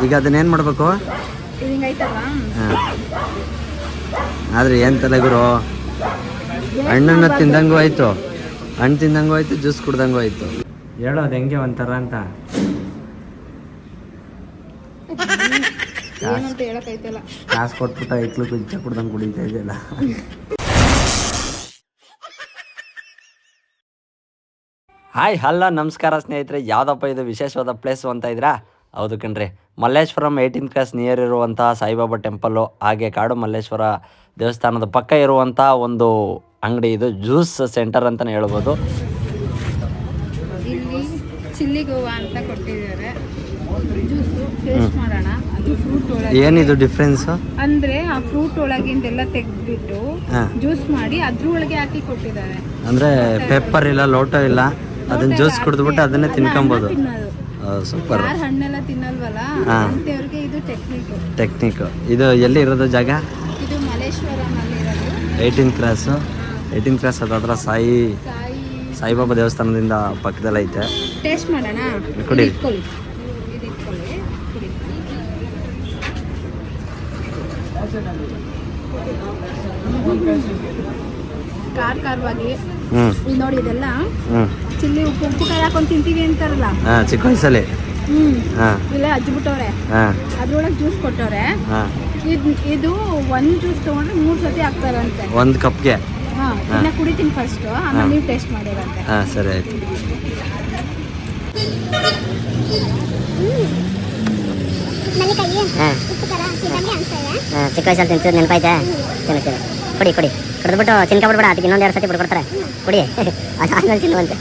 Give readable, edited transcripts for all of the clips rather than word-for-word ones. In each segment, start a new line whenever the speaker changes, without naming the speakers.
ಈಗ ಅದನ್ನೇನು ಮಾಡಬೇಕು?
ಹಿಂಗೈತಲ್ಲ.
ಆದರೆ ಏನು ತಲೆ ಗುರು, ಹಣ್ಣನ್ನು ತಿಂದಂಗೂ ಆಯಿತು, ಹಣ್ಣು ತಿಂದಂಗೂ ಆಯಿತು, ಜ್ಯೂಸ್ ಕುಡ್ದಂಗೂ ಆಯಿತು. ಹೇಳೋದು ಹೆಂಗೆ ಒಂಥರ ಅಂತ
ಏನಂತ ಹೇಳಕ್ಕೈತಲ್ಲ.
ಕಾಸು ಕೊಟ್ಬಿಟ್ಟು ಐಕ್ಳು ಕುಚ್ಚ ಕುಡ್ದಂಗೆ ಕುಡಿತಾ ಇದೆಯಲ್ಲ. ಹಾಯ್ ಹಲೋ ನಮಸ್ಕಾರ ಸ್ನೇಹಿತರೆ, ಯಾವುದಪ್ಪ ಇದು ವಿಶೇಷವಾದ ಪ್ಲೇಸು ಅಂತ ಇದ್ದೀರಾ? ಹೌದು ಕಣ್ರಿ, ಮಲ್ಲೇಶ್ವರಂ 18th ಕ್ರಾಸ್ ನಿಯರ್ ಇರುವಂಥ ಸಾಯಿಬಾಬಾ ಟೆಂಪಲ್ಲು, ಹಾಗೆ ಕಾಡು ಮಲ್ಲೇಶ್ವರ ದೇವಸ್ಥಾನದ ಪಕ್ಕ ಇರುವಂಥ ಒಂದು ಅಂಗಡಿ ಇದು, ಜ್ಯೂಸ್ ಸೆಂಟರ್ ಅಂತಲೇ ಹೇಳ್ಬೋದು.
ಇಲ್ಲಿ ಚಿಲ್ಲಿ ಗೋವಾ ಅಂತ ಕೊಟ್ಟಿದ್ದಾರೆ, ಜ್ಯೂಸು ಟೇಸ್ಟ್ ಮಾಡೋಣ. ಅದು ಫ್ರೂಟ್ ಒಳಗೆ
ಏನಿದು ಡಿಫ್ರೆನ್ಸು
ಅಂದರೆ ಆ ಫ್ರೂಟ್ ಒಳಗಿಂದೆಲ್ಲ ತೆಗೆದ್ಬಿಟ್ಟು ಜ್ಯೂಸ್ ಮಾಡಿ ಅದ್ರೊಳಗೆ ಹಾಕಿ ಕೊಟ್ಟಿದ್ದಾರೆ.
ಅಂದರೆ ಪೆಪ್ಪರ್ ಇಲ್ಲ, ಲೋಟೋ ಇಲ್ಲ, ಅದನ್ನ ಜ್ಯೂಸ್ ಕುಡಿದ್ಬಿಟ್ಟು ಅದನ್ನೇ ತಿನ್ಕೊಬೋದು. ಸೂಪರ್.
ಹಣ್ಣೆಲ್ಲ ತಿನ್ನಲ್ವಲ್ಲ, ಅಂತವ್ರಿಗೆ ಇದು
ಟೆಕ್ನಿಕ್. ಇದು ಎಲ್ಲಿ ಇರೋದು ಜಾಗ?
ಇದು ಮಲ್ಲೇಶ್ವರಂ ಇರೋದು,
18th ಕ್ರಾಸ್ ಅದಾದ್ರ ಸಾಯಿಬಾಬಾ ದೇವಸ್ಥಾನದಿಂದ ಪಕ್ಕದಲ್ಲಿ ಐತೆ.
ಟೇಸ್ಟ್ ಮಾಡೋಣ.
ಕುಡಿ.
ಖಾರವಾಗಿ ಇಲ್ಲಿ ನೋಡಿ, ಇದೆಲ್ಲ ಚಿಲ್ಲಿ ಉಪ್ಪು ಕಾಯಿ ಹಾಕೊಂಡು ತಿಂತೀವಿ ಅಂತಾರಲ್ಲ,
ಚಿಕ್ಕ ವಯಸ್ಸಲ್ಲಿ
ಇಲ್ಲೇ ಹಚ್ಬಿಟ್ಟವ್ರೆ, ಅದ್ರೊಳಗೆ ಜ್ಯೂಸ್ ಕೊಟ್ಟವ್ರೆ. ಇದು ಒಂದ್ ಜ್ಯೂಸ್ ತಗೊಂಡ್ರೆ 3 ಸತಿ ಹಾಕ್ತಾರಂತೆ
ಒಂದು ಕಪ್ಗೆ.
ಇನ್ನ ಕುಡಿತೀನಿ ಫಸ್ಟ್, ಆಮೇಲೆ ನೀವು ಟೇಸ್ಟ್ ಮಾಡಿರಂತೆ.
ಸರಿ ಆಯ್ತು.
ಚಿಕ್ಕ ವಯಸ್ಸಲ್ಲಿ ತಿಂತಿದ್ದು ನೆನಪೈತೆ. ತಿನ್ನು ಕುಡಿ ಕುಡಿದ್ಬಿಟ್ಟು ಚಿನ್ಕ ಬಿಡ್ಬೇಡ, ಅದಕ್ಕೆ ಇನ್ನೊಂದು 2 ಸತಿ ಬಿಡ್ಕೊಡ್ತಾರೆ, ಕುಡಿ. ಆದ್ಮೇಲೆ ತಿನ್ನುವಂತೆ.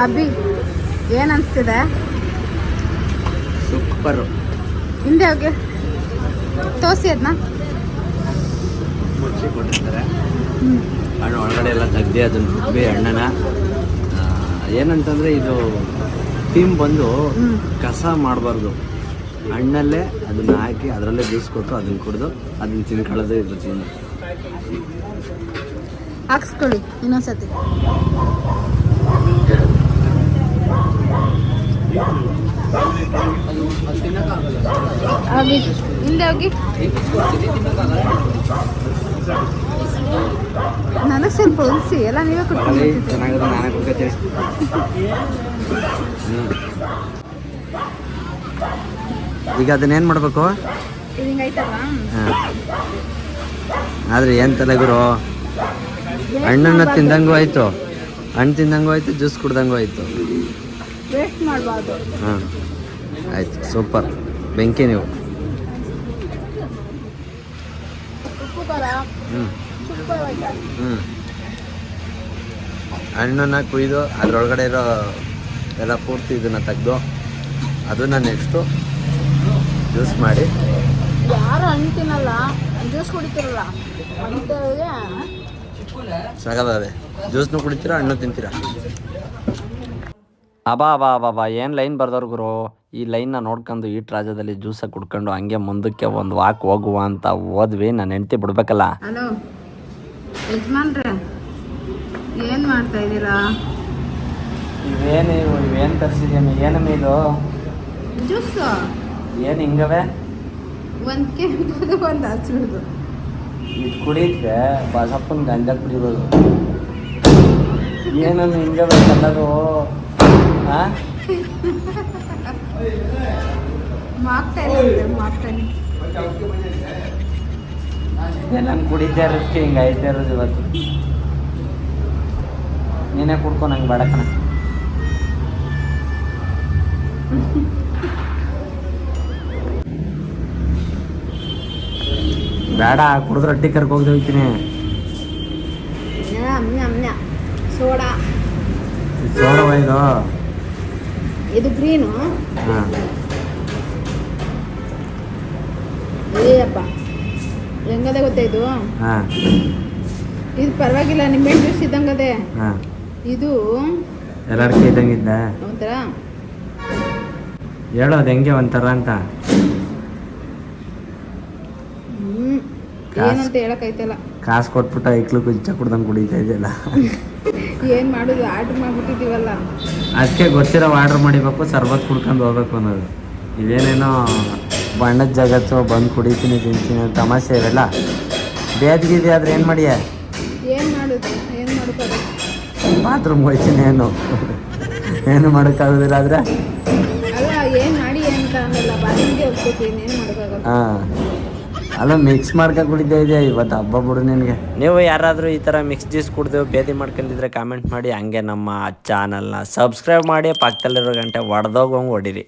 ಅಬ್ಬಿ ಏನ್ ಅನ್ಸ್ತಿದೆ?
ಸೂಪರು.
ಹಿಂದೆ ಹೋಗಿ ತೋರಿಸಿ ಅದನ್ನ.
ಮುಚ್ಚಿ ಕೊಟ್ಟಿರ್ತಾರೆ, ಹಣ್ಣು ಒಳಗಡೆ ಎಲ್ಲ ತೆಗ್ದು ಅದನ್ನು ರುಬ್ಬಿ ಹಣ್ಣನ. ಏನಂತಂದರೆ ಇದು ಥೀಮ್ ಬಂದು ಕಸ ಮಾಡಬಾರ್ದು, ಹಣ್ಣಲ್ಲೇ ಅದನ್ನು ಹಾಕಿ ಅದರಲ್ಲೇ ಜ್ಯೂಸ್ ಕೊಟ್ಟು ಅದನ್ನು ಕುಡಿದು ಅದನ್ನು ತಿನ್ಕೊಳ್ಳೋದೇ ಇದು ಥೀಮ್.
ಹಾಕ್ಸ್ಕೊಳ್ಳಿ ಇನ್ನೊಂದ್ಸತಿ. ಹಿಂದೆ ಹೋಗಿ. ನನಗೆ ಸ್ವಲ್ಪ ಉಳಿಸಿ, ಎಲ್ಲ ನೀವೇ ಕೊಡ್ತೀವಿ.
ಚೆನ್ನಾಗಿದೆ, ನಾನೇ ಕೊಡ್ತೀನಿ. ಈಗ ಅದನ್ನೇನು ಮಾಡಬೇಕು?
ಹಿಂಗೈತಲ್ಲ.
ಆದರೆ ಏನು ತಲೆ ಗುರು, ಹಣ್ಣನ್ನು ತಿಂದಂಗೂ ಆಯಿತು, ಹಣ್ಣು ತಿಂದಂಗೂ ಆಯಿತು, ಜ್ಯೂಸ್ ಕುಡ್ದಂಗೂ ಆಯಿತು.
ವೇಸ್ಟ್ ಮಾಡಬಾರ್ದು.
ಆಯ್ತು, ಸೂಪರ್. ಬೆಂಕಿ ನೀವು. ಹಣ್ಣನ್ನು ಕುಯ್ದು ಅದರೊಳಗಡೆ ಇರೋ ಎಲ್ಲ ಪೂರ್ತಿ ಇದನ್ನು ತೆಗೆದು ಅದನ್ನು ನೆಕ್ಸ್ಟು ಜ್ಯೂಸ್ ಮಾಡಿ.
ಯಾರು ಹಣ್ಣು ತಿನ್ನಲ್ಲ, ಜ್ಯೂಸ್ ಕುಡಿತಿರಲ್ಲ,
ಸಾಕಾಗದೆ. ಜ್ಯೂಸ್ನು ಕುಡಿತೀರಾ, ಹಣ್ಣು ತಿಂತೀರಾ. ಅಬಾ ಏನು ಲೈನ್ ಬರ್ದವ್ರು ಗುರು. ಈ ಲೈನ್ನ ನೋಡ್ಕೊಂಡು ಈಟ್ ರಾಜ್ಯದಲ್ಲಿ ಜ್ಯೂಸ ಕುಡ್ಕೊಂಡು ಹಂಗೆ ಮುಂದಕ್ಕೆ ಒಂದು ವಾಕ್ ಹೋಗುವ ಅಂತ ಹೋದ್ವಿ. ನಾನು ಹೆಂಡ್ತಿ ಬಿಡ್ಬೇಕಲ್ಲ.
ಹಲೋ ಯಜಮಾನ್ರೆ, ಏನು ಮಾಡ್ತಾ ಇದ್ದೀರಾ?
ಇವೇನು ತರಿಸಿದ್ದೀನಿ? ಏನಮ್ಮ ಇದು?
ಜ್ಯೂಸ್.
ಏನು ಹಿಂಗವೆ?
ಒಂದು ಕೆಂಪದು, ಒಂದು ಹಸಿರುದು.
ಇದು ಕುಡಿದ್ರೆ ಬಸಪ್ಪನ ಗಂಜ ಕುಡಿಬೋದು. ಏನನ್ನು ಹಿಂಗವೆ ಕಲ್ಲರು? ನಾನು ಕುಡಿತಾ ಇರೋದಕ್ಕೆ ಹಿಂಗೆ ಆಯ್ತಾ ಇರೋದು ಇವತ್ತು. ನೀನೇ ಕುಡ್ಕೊ, ನಂಗೆ ಬೇಡಕಣ. ಬೇಡ, ಕುಡಿದ್ರೆ ಅಡ್ಡಿ ಕರ್ಕ ಹೋಗ್ದೆ ಹೋಗ್ತೀನಿ.
ಸೋಡಾ
ಇದು
ಇದು ಗ್ರೀನು. ಏಯಪ್ಪ, ಹೆಂಗದೆ ಗೊತ್ತಾ ಇದು? ಇದು ಪರವಾಗಿಲ್ಲ, ನಿಂಬೆಹಣ್ಣು ಜ್ಯೂಸ್ ಇದ್ದಂಗದೆ. ಇದು
ಎಲ್ಲರಿಗೂ ಇದ್ದಂಗಿದ್ದ
ಒಂಥರ.
ಹೇಳೋದು ಹೆಂಗೆ ಒಂಥರ ಅಂತ.
ಏನಂತ ಹೇಳಕ್ಕೈತಲ್ಲ.
ಕಾಸು ಕೊಟ್ಬಿಟ್ಟು ಐಕ್ಳು ಕುಂಚ ಕುಡ್ದಂಗೆ ಕುಡಿತಾ ಇದೆಯಲ್ಲ.
ಏನು ಮಾಡೋದು, ಆರ್ಡ್ರ್ ಮಾಡ್ಬಿಟ್ಟಿದ್ದೀವಲ್ಲ.
ಅದಕ್ಕೆ ಗೊತ್ತಿರೋ ಆರ್ಡ್ರ್ ಮಾಡಿಬೇಕು, ಸರ್ಬತ್ ಕುಡ್ಕೊಂಡು ಹೋಗ್ಬೇಕು ಅನ್ನೋದು. ಇದೇನೇನೋ ಬಣ್ಣದ ಜಗತ್ತು ಬಂದು ಕುಡಿತೀನಿ ತಿಂತೀನಿ ತಮಾಷೆ ಇವೆಲ್ಲ. ಬೇದ್ಗಿದೆ ಆದ್ರೆ ಏನು ಮಾಡಿಯ?
ಏನು ಮಾಡೋದು, ಏನು ಮಾಡ್ಕೋದು?
ಬಾತ್ರೂಮ್ ಹೋಯ್ತೀನಿ, ಏನು ಮಾಡೋಕ್ಕಾಗೋದಿಲ್ಲ ಆದರೆ.
ಅಲ್ಲ ಏನು ಮಾಡಿ ಅಂತ ಅನ್ನಲ್ಲ, ಬಾತ್ರೂಮ್ಗೆ ಹೋಗ್ತೀನಿ, ಏನು ಮಾಡೋಕ್ಕಾಗಲ್ಲ.
ಹಾಂ, ಅಲ್ಲ ಮಿಕ್ಸ್ ಮಾಡ್ಕೊಂಡು ಕುಡಿತಾ ಇದೆಯಾ ಇವತ್ತು ಹಬ್ಬ ಬಿಡು ನಿನಗೆ. ನೀವು ಯಾರಾದರೂ ಈ ಥರ ಮಿಕ್ಸ್ ಜ್ಯೂಸ್ ಕುಡಿದು ಬೇದಿ ಮಾಡ್ಕೊಂಡಿದ್ರೆ ಕಾಮೆಂಟ್ ಮಾಡಿ. ಹಂಗೆ ನಮ್ಮ ಚಾನಲ್ನ ಸಬ್ಸ್ಕ್ರೈಬ್ ಮಾಡಿ, ಪಕ್ಕದಲ್ಲಿರೋ ಗಂಟೆ ಹೊಡೆದೋಗಂಗೆ ಹೊಡೀರಿ.